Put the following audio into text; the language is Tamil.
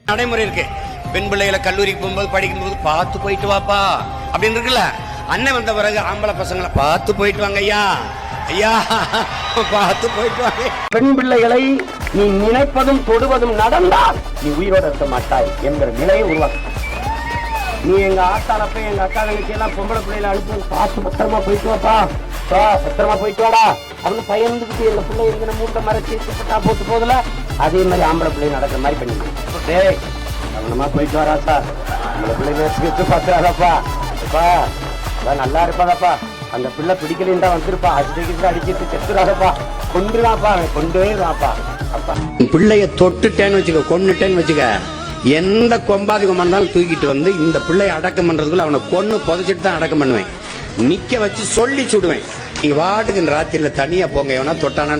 நடைமுறை இருக்கு. பெண் பிள்ளைகளை கல்லூரிக்கு போகும்போது படிக்கும்போது பார்த்து போயிட்டு வாப்பா அப்படின்னு இருக்குல்ல. அண்ணன் வந்த பிறகு ஆம்பளை பசங்களை பார்த்து போயிட்டு வாங்க ஐயா, ஐயா பார்த்து போயிட்டு வாங்க. பெண் பிள்ளைகளை நீ நினைப்பதும் தொடுவதும் நடந்தால் நீ உயிரோடு இருக்க மாட்டாய் என்கிற நிலையை உருவாக்க. நீ எங்க ஆத்தாளப்ப எங்க அக்காங்களுக்கு எல்லாம் பொம்பளை பிள்ளைகளை அனுப்பி பார்த்து பத்திரமா போயிட்டு வாப்பா, பத்திரமா போயிட்டு வாடா அவங்க பயந்துக்கிட்டு எங்க பிள்ளை எங்க மூட்டை மறைச்சி போட்டு போதுல, அதே மாதிரி ஆம்பளை பிள்ளை நடக்கிற மாதிரி பண்ணி கவனமா போயிட்டு வரா சார். நம்மள பிள்ளை நேசிச்சு பாத்துறாப்பா, நல்லா இருப்பாதப்பா. அந்த பிள்ளை பிடிக்கலன்னு தான் வந்திருப்பா, அடிச்சு அடிச்சிட்டு செத்துறாப்பா, கொண்டுதாப்பா கொண்டே வாப்பா. அப்பா பிள்ளைய தொட்டுட்டேன்னு வச்சுக்க, கொன்னுட்டேன்னு வச்சுக்க, எந்த கொம்பாதி கொண்டாலும் தூக்கிட்டு வந்து இந்த பிள்ளைய அடக்கம் பண்றதுக்குள்ள அவனை கொன்னு புதைச்சிட்டு தான் அடக்கம் பண்ணுவேன். நிக்க வச்சு சொல்லி சுடுவேன். நீங்க வாட்டுக்கு இந்த ராத்திரியில தனியா போங்க, எவனா தொட்டானா